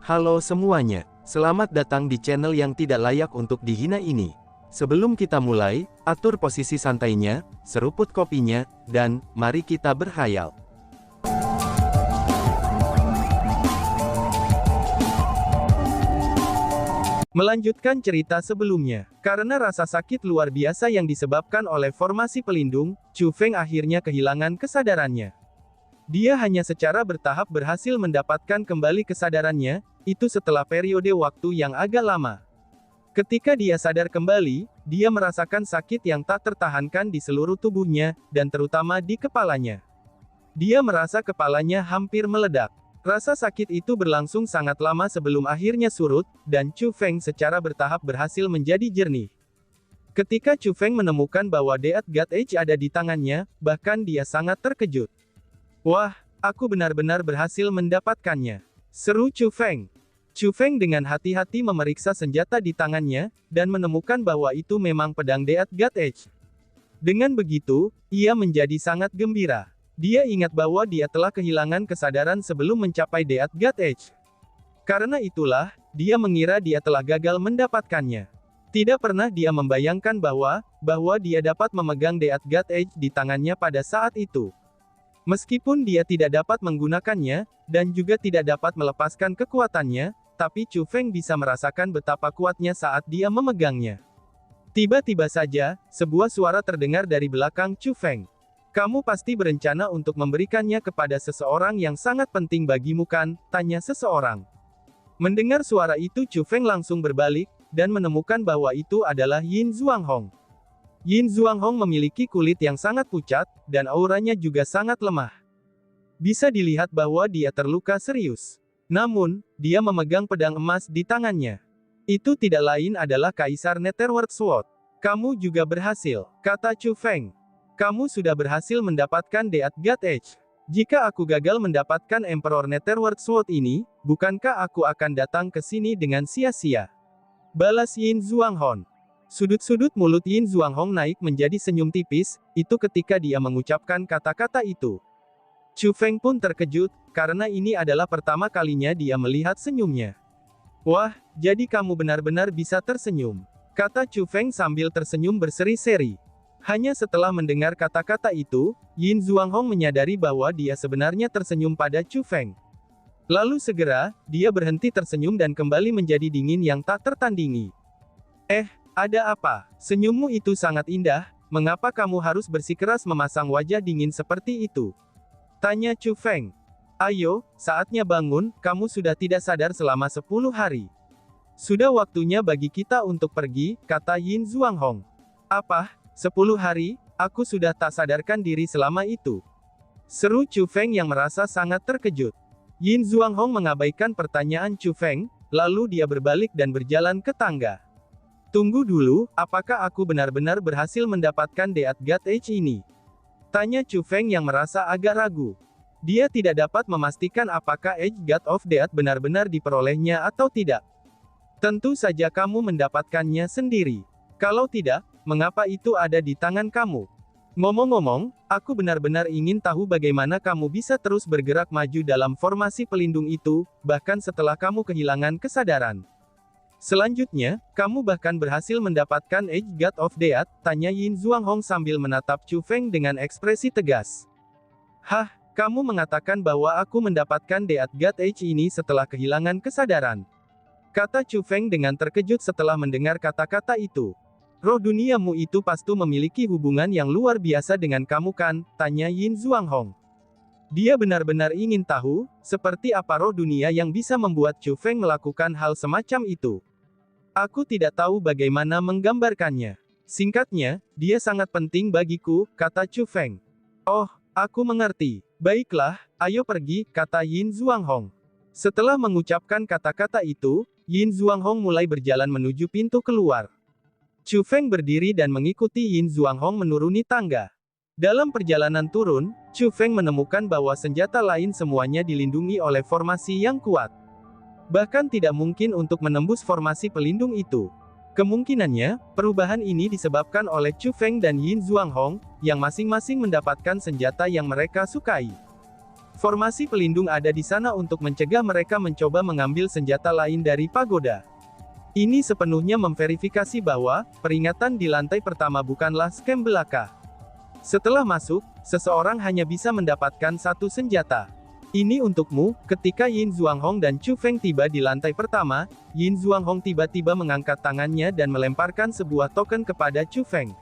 Halo semuanya, selamat datang di channel yang tidak layak untuk dihina ini. Sebelum kita mulai, atur posisi santainya, seruput kopinya, dan mari kita berhayal. Melanjutkan cerita sebelumnya, karena rasa sakit luar biasa yang disebabkan oleh formasi pelindung, Chu Feng akhirnya kehilangan kesadarannya. Dia hanya secara bertahap berhasil mendapatkan kembali kesadarannya, itu setelah periode waktu yang agak lama. Ketika dia sadar kembali, dia merasakan sakit yang tak tertahankan di seluruh tubuhnya, dan terutama di kepalanya. Dia merasa kepalanya hampir meledak. Rasa sakit itu berlangsung sangat lama sebelum akhirnya surut, dan Chu Feng secara bertahap berhasil menjadi jernih. Ketika Chu Feng menemukan bahwa Death God Edge ada di tangannya, bahkan dia sangat terkejut. Wah, aku benar-benar berhasil mendapatkannya, seru Chu Feng. Chu Feng dengan hati-hati memeriksa senjata di tangannya, dan menemukan bahwa itu memang pedang Death God Edge. Dengan begitu, ia menjadi sangat gembira. Dia ingat bahwa dia telah kehilangan kesadaran sebelum mencapai Death God Edge. Karena itulah, dia mengira dia telah gagal mendapatkannya. Tidak pernah dia membayangkan bahwa dia dapat memegang Death God Edge di tangannya pada saat itu. Meskipun dia tidak dapat menggunakannya, dan juga tidak dapat melepaskan kekuatannya, tapi Chu Feng bisa merasakan betapa kuatnya saat dia memegangnya. Tiba-tiba saja, sebuah suara terdengar dari belakang Chu Feng. Kamu pasti berencana untuk memberikannya kepada seseorang yang sangat penting bagimu kan? Tanya seseorang. Mendengar suara itu Chu Feng langsung berbalik, dan menemukan bahwa itu adalah Yin Zhuanghong. Yin Zhuanghong memiliki kulit yang sangat pucat, dan auranya juga sangat lemah. Bisa dilihat bahwa dia terluka serius. Namun, dia memegang pedang emas di tangannya. Itu tidak lain adalah Kaisar Netherworld Sword. Kamu juga berhasil, kata Chu Feng. Kamu sudah berhasil mendapatkan Death God Edge. Jika aku gagal mendapatkan Emperor Netherworld Sword ini, bukankah aku akan datang ke sini dengan sia-sia? Balas Yin Zhuanghong. Sudut-sudut mulut Yin Zhuanghong naik menjadi senyum tipis, itu ketika dia mengucapkan kata-kata itu. Chu Feng pun terkejut, karena ini adalah pertama kalinya dia melihat senyumnya. Wah, jadi kamu benar-benar bisa tersenyum, kata Chu Feng sambil tersenyum berseri-seri. Hanya setelah mendengar kata-kata itu, Yin Zhuanghong menyadari bahwa dia sebenarnya tersenyum pada Chu Feng. Lalu segera, dia berhenti tersenyum dan kembali menjadi dingin yang tak tertandingi. Ada apa? Senyummu itu sangat indah, mengapa kamu harus bersikeras memasang wajah dingin seperti itu? Tanya Chu Feng. Ayo, saatnya bangun, kamu sudah tidak sadar selama 10 hari. Sudah waktunya bagi kita untuk pergi, kata Yin Zhuanghong. Apa? 10 hari? Aku sudah tak sadarkan diri selama itu. Seru Chu Feng yang merasa sangat terkejut. Yin Zhuanghong mengabaikan pertanyaan Chu Feng, lalu dia berbalik dan berjalan ke tangga. Tunggu dulu, apakah aku benar-benar berhasil mendapatkan Death God Edge ini? Tanya Chu Feng yang merasa agak ragu. Dia tidak dapat memastikan apakah Edge God of Death benar-benar diperolehnya atau tidak. Tentu saja kamu mendapatkannya sendiri. Kalau tidak, mengapa itu ada di tangan kamu? Ngomong-ngomong, aku benar-benar ingin tahu bagaimana kamu bisa terus bergerak maju dalam formasi pelindung itu, bahkan setelah kamu kehilangan kesadaran. Selanjutnya, kamu bahkan berhasil mendapatkan Edge God of Death, tanya Yin Zhuanghong sambil menatap Chu Feng dengan ekspresi tegas. Hah, kamu mengatakan bahwa aku mendapatkan Death God Edge ini setelah kehilangan kesadaran? Kata Chu Feng dengan terkejut setelah mendengar kata-kata itu. Roh duniamu itu pasti memiliki hubungan yang luar biasa dengan kamu kan? Tanya Yin Zhuanghong. Dia benar-benar ingin tahu, seperti apa roh dunia yang bisa membuat Chu Feng melakukan hal semacam itu. Aku tidak tahu bagaimana menggambarkannya. Singkatnya, dia sangat penting bagiku, kata Chu Feng. Oh, aku mengerti. Baiklah, ayo pergi, kata Yin Zhuanghong. Setelah mengucapkan kata-kata itu, Yin Zhuanghong mulai berjalan menuju pintu keluar. Chu Feng berdiri dan mengikuti Yin Zhuanghong menuruni tangga. Dalam perjalanan turun, Chu Feng menemukan bahwa senjata lain semuanya dilindungi oleh formasi yang kuat. Bahkan tidak mungkin untuk menembus formasi pelindung itu. Kemungkinannya, perubahan ini disebabkan oleh Chu Feng dan Yin Zhuanghong, yang masing-masing mendapatkan senjata yang mereka sukai. Formasi pelindung ada di sana untuk mencegah mereka mencoba mengambil senjata lain dari pagoda. Ini sepenuhnya memverifikasi bahwa peringatan di lantai pertama bukanlah scam belaka. Setelah masuk, seseorang hanya bisa mendapatkan satu senjata. Ini untukmu. Ketika Yin Zhuanghong dan Chu Feng tiba di lantai pertama, Yin Zhuanghong tiba-tiba mengangkat tangannya dan melemparkan sebuah token kepada Chu Feng.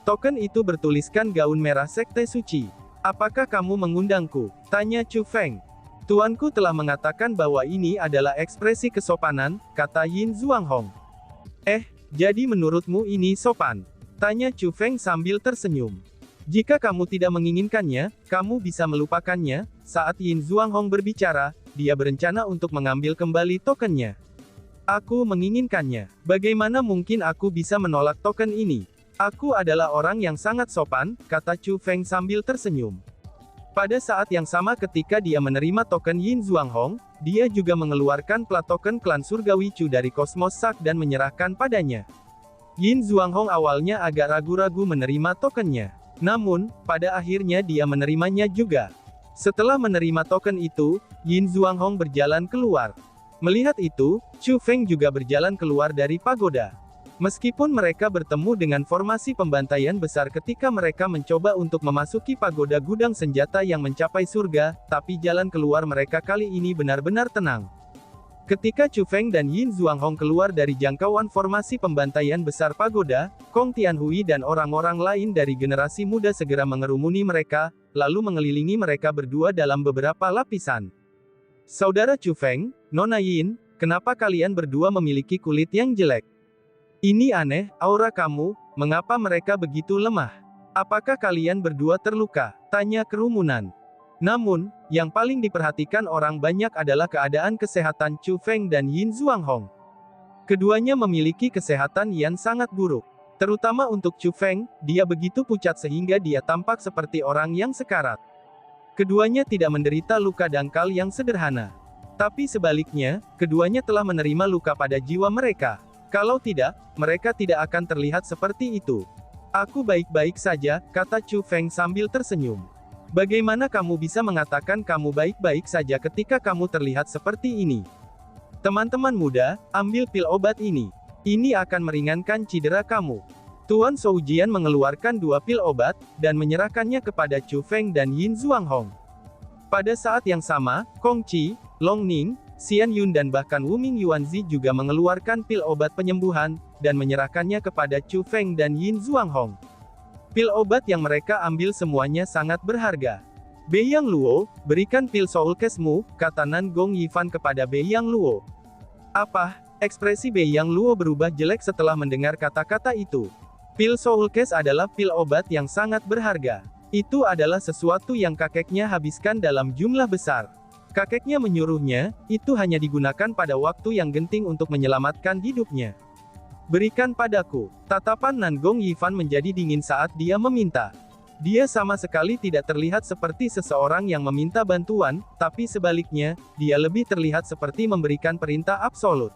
Token itu bertuliskan gaun merah Sekte Suci. Apakah kamu mengundangku? Tanya Chu Feng. Tuanku telah mengatakan bahwa ini adalah ekspresi kesopanan, kata Yin Zhuanghong. Jadi menurutmu ini sopan? Tanya Chu Feng sambil tersenyum. Jika kamu tidak menginginkannya, kamu bisa melupakannya. Saat Yin Zhuanghong berbicara, dia berencana untuk mengambil kembali tokennya. Aku menginginkannya. Bagaimana mungkin aku bisa menolak token ini? Aku adalah orang yang sangat sopan, kata Chu Feng sambil tersenyum. Pada saat yang sama ketika dia menerima token Yin Zhuanghong, dia juga mengeluarkan plat token klan surgawi Chu dari Cosmos Sak dan menyerahkan padanya. Yin Zhuanghong awalnya agak ragu-ragu menerima tokennya. Namun, pada akhirnya dia menerimanya juga. Setelah menerima token itu, Yin Zhuanghong berjalan keluar. Melihat itu, Chu Feng juga berjalan keluar dari pagoda. Meskipun mereka bertemu dengan formasi pembantaian besar ketika mereka mencoba untuk memasuki pagoda gudang senjata yang mencapai surga, tapi jalan keluar mereka kali ini benar-benar tenang. Ketika Chu Feng dan Yin Zhuanghong keluar dari jangkauan formasi pembantaian besar pagoda, Kong Tianhui dan orang-orang lain dari generasi muda segera mengerumuni mereka, lalu mengelilingi mereka berdua dalam beberapa lapisan. Saudara Chu Feng, Nona Yin, kenapa kalian berdua memiliki kulit yang jelek? Ini aneh, aura kamu, mengapa mereka begitu lemah? Apakah kalian berdua terluka? Tanya kerumunan. Namun, yang paling diperhatikan orang banyak adalah keadaan kesehatan Chu Feng dan Yin Zhuanghong. Keduanya memiliki kesehatan yang sangat buruk. Terutama untuk Chu Feng, dia begitu pucat sehingga dia tampak seperti orang yang sekarat. Keduanya tidak menderita luka dangkal yang sederhana. Tapi sebaliknya, keduanya telah menerima luka pada jiwa mereka. Kalau tidak, mereka tidak akan terlihat seperti itu. Aku baik-baik saja, kata Chu Feng sambil tersenyum. Bagaimana kamu bisa mengatakan kamu baik-baik saja ketika kamu terlihat seperti ini? Teman-teman muda, ambil pil obat ini. Ini akan meringankan cedera kamu. Tuan Zhou Jian mengeluarkan 2 pil obat, dan menyerahkannya kepada Chu Feng dan Yin Zhuanghong. Pada saat yang sama, Kong Qi, Long Ning, Xian Yun dan bahkan Wu Ming Yuanzi juga mengeluarkan pil obat penyembuhan, dan menyerahkannya kepada Chu Feng dan Yin Zhuanghong. Pil obat yang mereka ambil semuanya sangat berharga. Beiyang Luo, berikan pil Soul Case-mu, kata Nan Gong Yifan kepada Beiyang Luo. Apa? Ekspresi Beiyang Luo berubah jelek setelah mendengar kata-kata itu. Pil Soul Case adalah pil obat yang sangat berharga. Itu adalah sesuatu yang kakeknya habiskan dalam jumlah besar. Kakeknya menyuruhnya, itu hanya digunakan pada waktu yang genting untuk menyelamatkan hidupnya. Berikan padaku. Tatapan Nan Gong Yifan menjadi dingin saat dia meminta. Dia sama sekali tidak terlihat seperti seseorang yang meminta bantuan, tapi sebaliknya, dia lebih terlihat seperti memberikan perintah absolut.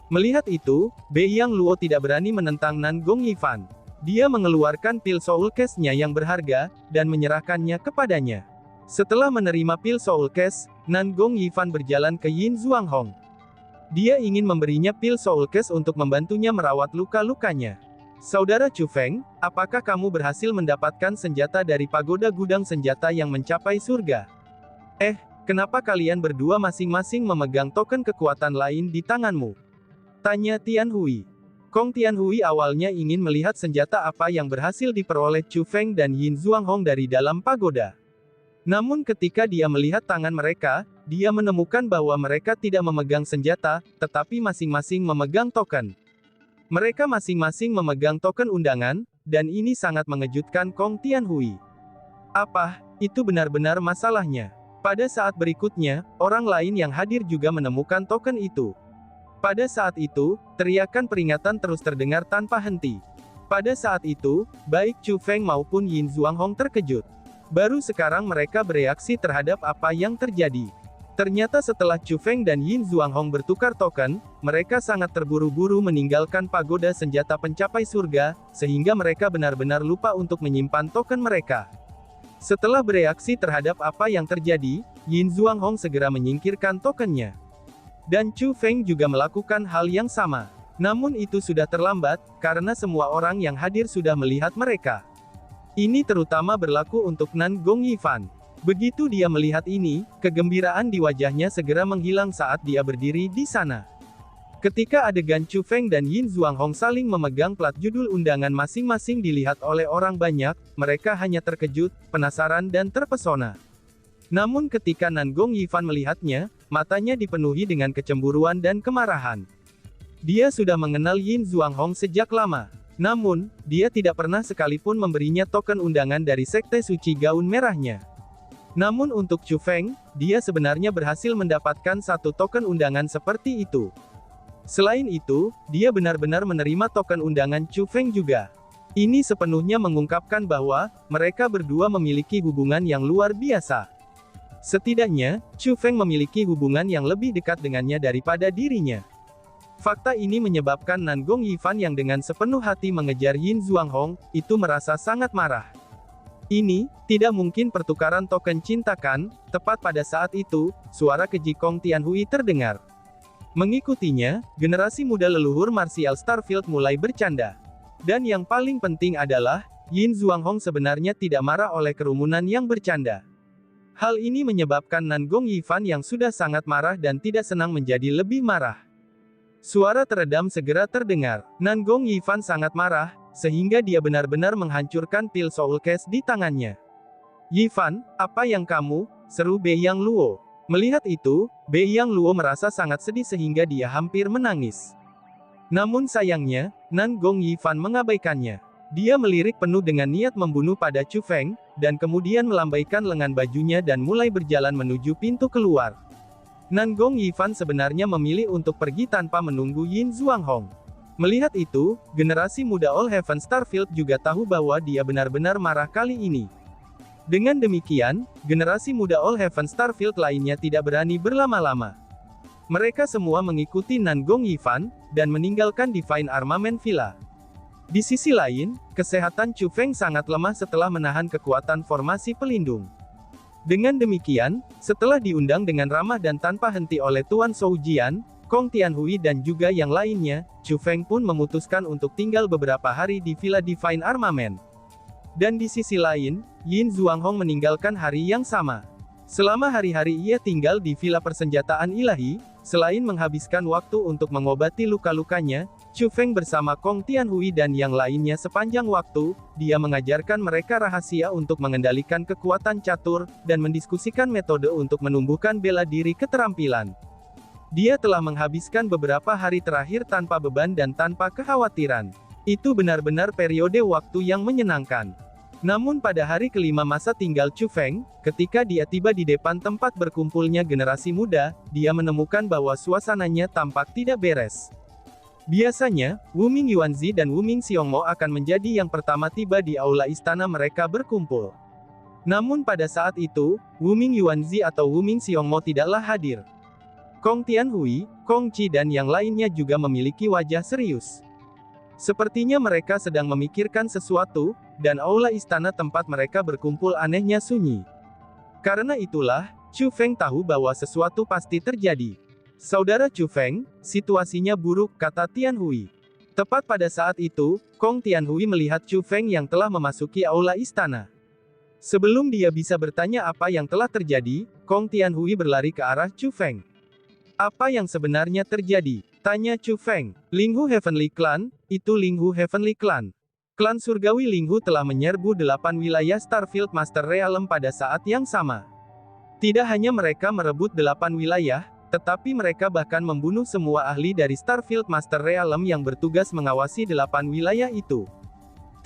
Melihat itu, Beiyang Luo tidak berani menentang Nan Gong Yifan. Dia mengeluarkan pil Soul Case-nya yang berharga, dan menyerahkannya kepadanya. Setelah menerima pil Soul Case, Nan Gong Yifan berjalan ke Yin Zhuanghong. Dia ingin memberinya pil Soul Case untuk membantunya merawat luka-lukanya. Saudara Chu Feng, apakah kamu berhasil mendapatkan senjata dari pagoda gudang senjata yang mencapai surga? Kenapa kalian berdua masing-masing memegang token kekuatan lain di tanganmu? Tanya Tianhui. Kong Tianhui awalnya ingin melihat senjata apa yang berhasil diperoleh Chu Feng dan Yin Zhuanghong dari dalam pagoda. Namun ketika dia melihat tangan mereka, dia menemukan bahwa mereka tidak memegang senjata, tetapi masing-masing memegang token. Mereka masing-masing memegang token undangan, dan ini sangat mengejutkan Kong Tianhui. Apa, itu benar-benar masalahnya? Pada saat berikutnya, orang lain yang hadir juga menemukan token itu. Pada saat itu, teriakan peringatan terus terdengar tanpa henti. Pada saat itu, baik Chu Feng maupun Yin Zhuanghong terkejut. Baru sekarang mereka bereaksi terhadap apa yang terjadi. Ternyata setelah Chu Feng dan Yin Zhuanghong bertukar token, mereka sangat terburu-buru meninggalkan pagoda senjata pencapai surga, sehingga mereka benar-benar lupa untuk menyimpan token mereka. Setelah bereaksi terhadap apa yang terjadi, Yin Zhuanghong segera menyingkirkan tokennya. Dan Chu Feng juga melakukan hal yang sama. Namun itu sudah terlambat, karena semua orang yang hadir sudah melihat mereka. Ini terutama berlaku untuk Nan Gong Yifan. Begitu dia melihat ini, kegembiraan di wajahnya segera menghilang saat dia berdiri di sana. Ketika adegan Chu Feng dan Yin Zhuanghong saling memegang plat judul undangan masing-masing dilihat oleh orang banyak, mereka hanya terkejut, penasaran dan terpesona. Namun ketika Nan Gong Yifan melihatnya, matanya dipenuhi dengan kecemburuan dan kemarahan. Dia sudah mengenal Yin Zhuanghong sejak lama. Namun, dia tidak pernah sekalipun memberinya token undangan dari Sekte Suci Gaun Merahnya. Namun untuk Chu Feng, dia sebenarnya berhasil mendapatkan satu token undangan seperti itu. Selain itu, dia benar-benar menerima token undangan Chu Feng juga. Ini sepenuhnya mengungkapkan bahwa, mereka berdua memiliki hubungan yang luar biasa. Setidaknya, Chu Feng memiliki hubungan yang lebih dekat dengannya daripada dirinya. Fakta ini menyebabkan Nan Gong Yifan yang dengan sepenuh hati mengejar Yin Zhuanghong, itu merasa sangat marah. Ini, tidak mungkin pertukaran token cinta kan? Tepat pada saat itu, suara keji Kong Tianhui terdengar. Mengikutinya, generasi muda leluhur martial Starfield mulai bercanda. Dan yang paling penting adalah, Yin Zhuanghong sebenarnya tidak marah oleh kerumunan yang bercanda. Hal ini menyebabkan Nan Gong Yifan yang sudah sangat marah dan tidak senang menjadi lebih marah. Suara teredam segera terdengar. Nan Gong Yifan sangat marah, sehingga dia benar-benar menghancurkan pil Soul Case di tangannya. "Yifan, apa yang kamu?" seru Bei Yang Luo. Melihat itu, Bei Yang Luo merasa sangat sedih sehingga dia hampir menangis. Namun sayangnya, Nan Gong Yifan mengabaikannya. Dia melirik penuh dengan niat membunuh pada Chu Feng, dan kemudian melambaikan lengan bajunya dan mulai berjalan menuju pintu keluar. Nan Gong Yifan sebenarnya memilih untuk pergi tanpa menunggu Yin Zhuanghong. Melihat itu, generasi muda All Heaven Starfield juga tahu bahwa dia benar-benar marah kali ini. Dengan demikian, generasi muda All Heaven Starfield lainnya tidak berani berlama-lama. Mereka semua mengikuti Nan Gong Yifan, dan meninggalkan Divine Armament Villa. Di sisi lain, kesehatan Chu Feng sangat lemah setelah menahan kekuatan formasi pelindung. Dengan demikian, setelah diundang dengan ramah dan tanpa henti oleh Tuan Shou Jian, Kong Tianhui dan juga yang lainnya, Chu Feng pun memutuskan untuk tinggal beberapa hari di Villa Divine Armament. Dan di sisi lain, Yin Zhuanghong meninggalkan hari yang sama. Selama hari-hari ia tinggal di Villa Persenjataan Ilahi, selain menghabiskan waktu untuk mengobati luka-lukanya, Chu Feng bersama Kong Tianhui dan yang lainnya sepanjang waktu, dia mengajarkan mereka rahasia untuk mengendalikan kekuatan catur, dan mendiskusikan metode untuk menumbuhkan bela diri keterampilan. Dia telah menghabiskan beberapa hari terakhir tanpa beban dan tanpa kekhawatiran. Itu benar-benar periode waktu yang menyenangkan. Namun pada hari kelima masa tinggal Chu Feng, ketika dia tiba di depan tempat berkumpulnya generasi muda, dia menemukan bahwa suasananya tampak tidak beres. Biasanya, Wuming Yuanzi dan Wuming Xiongmo akan menjadi yang pertama tiba di aula istana mereka berkumpul. Namun pada saat itu, Wuming Yuanzi atau Wuming Xiongmo tidaklah hadir. Kong Tianhui, Kong Qi dan yang lainnya juga memiliki wajah serius. Sepertinya mereka sedang memikirkan sesuatu, dan aula istana tempat mereka berkumpul anehnya sunyi. Karena itulah, Chu Feng tahu bahwa sesuatu pasti terjadi. "Saudara Chu Feng, situasinya buruk," kata Tianhui. Tepat pada saat itu, Kong Tianhui melihat Chu Feng yang telah memasuki aula istana. Sebelum dia bisa bertanya apa yang telah terjadi, Kong Tianhui berlari ke arah Chu Feng. "Apa yang sebenarnya terjadi?" tanya Chu Feng. "Linghu Heavenly Clan, itu Linghu Heavenly Clan. Klan surgawi Linghu telah menyerbu 8 wilayah Starfield Master Realm pada saat yang sama. Tidak hanya mereka merebut 8 wilayah, tetapi mereka bahkan membunuh semua ahli dari Starfield Master Realm yang bertugas mengawasi 8 wilayah itu.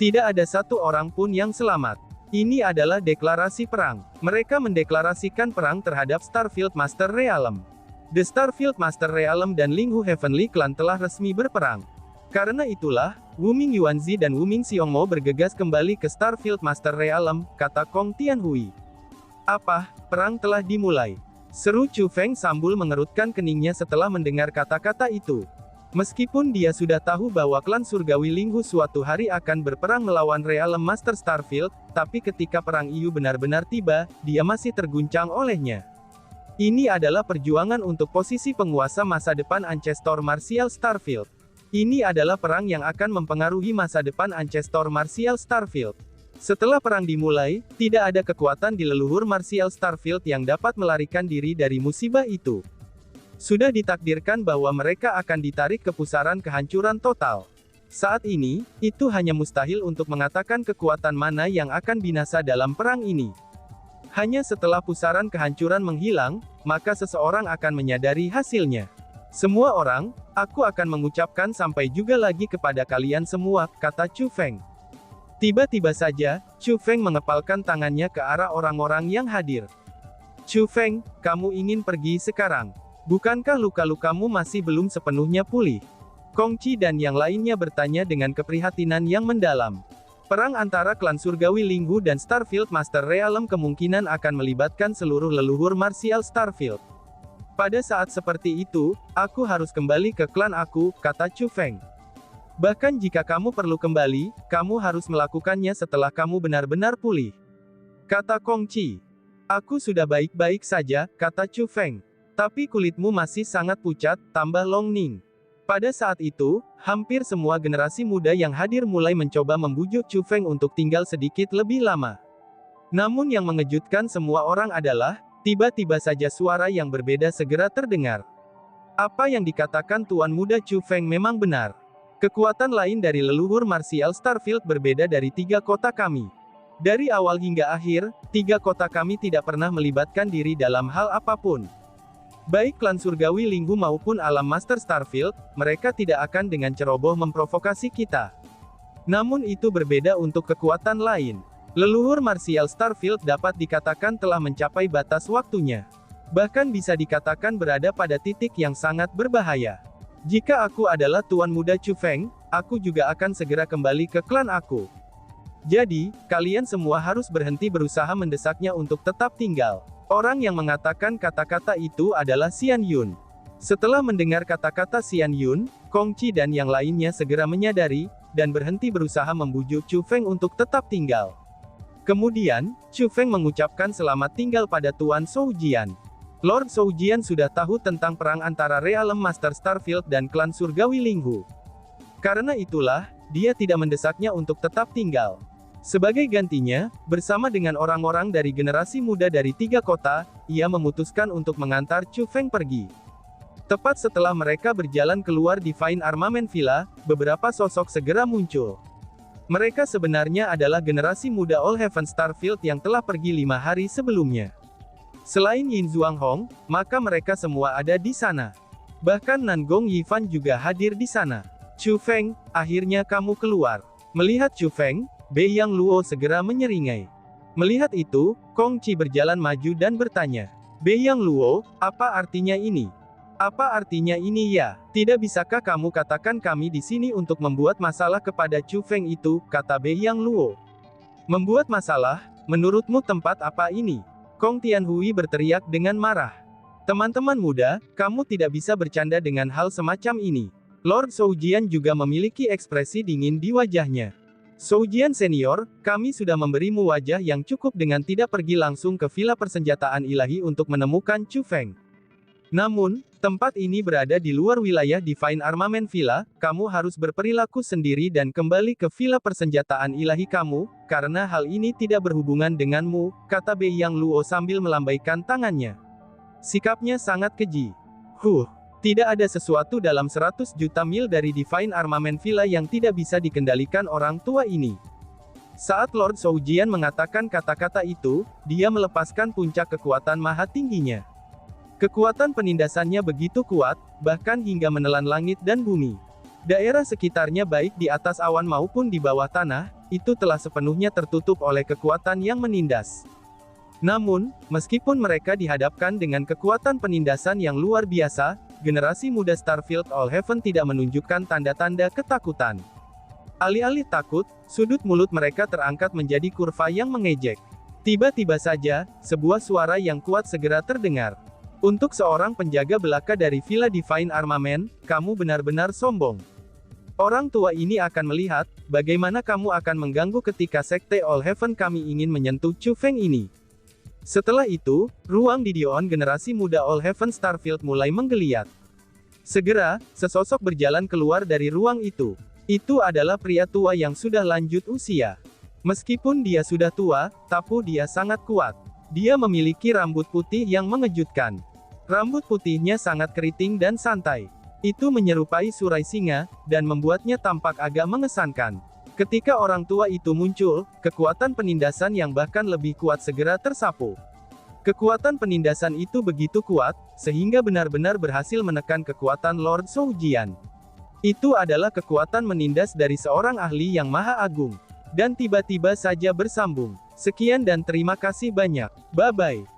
Tidak ada satu orang pun yang selamat. Ini adalah deklarasi perang. Mereka mendeklarasikan perang terhadap Starfield Master Realm. The Starfield Master Realm dan Linghu Heavenly Clan telah resmi berperang. Karena itulah, Wuming Yuanzi dan Wuming Xiongmo bergegas kembali ke Starfield Master Realm," kata Kong Tianhui. "Apa, perang telah dimulai?" seru Chu Feng sambil mengerutkan keningnya setelah mendengar kata-kata itu. Meskipun dia sudah tahu bahwa klan surgawi Linghu suatu hari akan berperang melawan Realm Master Starfield, tapi ketika perang Iyu benar-benar tiba, dia masih terguncang olehnya. Ini adalah perjuangan untuk posisi penguasa masa depan Ancestor Martial Starfield. Ini adalah perang yang akan mempengaruhi masa depan Ancestor Martial Starfield. Setelah perang dimulai, tidak ada kekuatan di leluhur Martial Starfield yang dapat melarikan diri dari musibah itu. Sudah ditakdirkan bahwa mereka akan ditarik ke pusaran kehancuran total. Saat ini, itu hanya mustahil untuk mengatakan kekuatan mana yang akan binasa dalam perang ini. Hanya setelah pusaran kehancuran menghilang, maka seseorang akan menyadari hasilnya. Semua orang, aku akan mengucapkan sampai juga lagi kepada kalian semua, kata Chu Feng. Tiba-tiba saja, Chu Feng mengepalkan tangannya ke arah orang-orang yang hadir. Chu Feng, kamu ingin pergi sekarang? Bukankah luka-lukamu masih belum sepenuhnya pulih? Kong Qi dan yang lainnya bertanya dengan keprihatinan yang mendalam. Perang antara klan surgawi Linghu dan Starfield Master Realm kemungkinan akan melibatkan seluruh leluhur Martial Starfield. Pada saat seperti itu, aku harus kembali ke klan aku, kata Chu Feng. Bahkan jika kamu perlu kembali, kamu harus melakukannya setelah kamu benar-benar pulih. Kata Kong Qi. Aku sudah baik-baik saja, kata Chu Feng. Tapi kulitmu masih sangat pucat, tambah Long Ning. Pada saat itu, hampir semua generasi muda yang hadir mulai mencoba membujuk Chu Feng untuk tinggal sedikit lebih lama. Namun yang mengejutkan semua orang adalah, tiba-tiba saja suara yang berbeda segera terdengar. Apa yang dikatakan Tuan Muda Chu Feng memang benar. Kekuatan lain dari leluhur Martial Starfield berbeda dari 3 kota kami. Dari awal hingga akhir, 3 kota kami tidak pernah melibatkan diri dalam hal apapun. Baik klan surgawi Linghu maupun alam Master Starfield, mereka tidak akan dengan ceroboh memprovokasi kita. Namun itu berbeda untuk kekuatan lain. Leluhur Martial Starfield dapat dikatakan telah mencapai batas waktunya. Bahkan bisa dikatakan berada pada titik yang sangat berbahaya. Jika aku adalah Tuan Muda Chu Feng, aku juga akan segera kembali ke klan aku. Jadi, kalian semua harus berhenti berusaha mendesaknya untuk tetap tinggal. Orang yang mengatakan kata-kata itu adalah Xian Yun. Setelah mendengar kata-kata Xian Yun, Kong Qi dan yang lainnya segera menyadari, dan berhenti berusaha membujuk Chu Feng untuk tetap tinggal. Kemudian, Chu Feng mengucapkan selamat tinggal pada Tuan Shou Jian. Lord Shou Jian sudah tahu tentang perang antara Realm Master Starfield dan klan surgawi Linghu. Karena itulah, dia tidak mendesaknya untuk tetap tinggal. Sebagai gantinya, bersama dengan orang-orang dari generasi muda dari 3 kota, ia memutuskan untuk mengantar Chu Feng pergi. Tepat setelah mereka berjalan keluar di Fine Armament Villa, beberapa sosok segera muncul. Mereka sebenarnya adalah generasi muda All Heaven Starfield yang telah pergi 5 hari sebelumnya. Selain Yin Zhuanghong, maka mereka semua ada di sana. Bahkan Nangong Yifan juga hadir di sana. Chu Feng, akhirnya kamu keluar. Melihat Chu Feng, Bei Yang Luo segera menyeringai. Melihat itu, Kong Qi berjalan maju dan bertanya. Bei Yang Luo, apa artinya ini? Apa artinya ini ya? Tidak bisakah kamu katakan kami di sini untuk membuat masalah kepada Chu Feng itu, kata Bei Yang Luo. Membuat masalah? Menurutmu tempat apa ini? Kong Tianhui berteriak dengan marah. Teman-teman muda, kamu tidak bisa bercanda dengan hal semacam ini. Lord Shou Jian juga memiliki ekspresi dingin di wajahnya. Shou Jian Senior, kami sudah memberimu wajah yang cukup dengan tidak pergi langsung ke Villa Persenjataan Ilahi untuk menemukan Chu Feng. Namun, tempat ini berada di luar wilayah Divine Armament Villa, kamu harus berperilaku sendiri dan kembali ke Villa Persenjataan Ilahi kamu, karena hal ini tidak berhubungan denganmu, kata Bei Yang Luo sambil melambaikan tangannya. Sikapnya sangat keji. Tidak ada sesuatu dalam 100 juta mil dari Divine Armament Villa yang tidak bisa dikendalikan orang tua ini. Saat Lord Shou Jian mengatakan kata-kata itu, dia melepaskan puncak kekuatan maha tingginya. Kekuatan penindasannya begitu kuat, bahkan hingga menelan langit dan bumi. Daerah sekitarnya baik di atas awan maupun di bawah tanah, itu telah sepenuhnya tertutup oleh kekuatan yang menindas. Namun, meskipun mereka dihadapkan dengan kekuatan penindasan yang luar biasa, generasi muda Starfield All Heaven tidak menunjukkan tanda-tanda ketakutan. Alih-alih takut, sudut mulut mereka terangkat menjadi kurva yang mengejek. Tiba-tiba saja, sebuah suara yang kuat segera terdengar. Untuk seorang penjaga belaka dari Villa Divine Armament, kamu benar-benar sombong. Orang tua ini akan melihat, bagaimana kamu akan mengganggu ketika Sekte All Heaven kami ingin menyentuh Chu Feng ini. Setelah itu, ruang di Dion generasi muda All Heaven Starfield mulai menggeliat. Segera, sesosok berjalan keluar dari ruang itu. Itu adalah pria tua yang sudah lanjut usia. Meskipun dia sudah tua, tapi dia sangat kuat. Dia memiliki rambut putih yang mengejutkan. Rambut putihnya sangat keriting dan santai. Itu menyerupai surai singa, dan membuatnya tampak agak mengesankan. Ketika orang tua itu muncul, kekuatan penindasan yang bahkan lebih kuat segera tersapu. Kekuatan penindasan itu begitu kuat, sehingga benar-benar berhasil menekan kekuatan Lord Zhou Jian. Itu adalah kekuatan menindas dari seorang ahli yang maha agung. Dan tiba-tiba saja bersambung. Sekian dan terima kasih banyak. Bye-bye.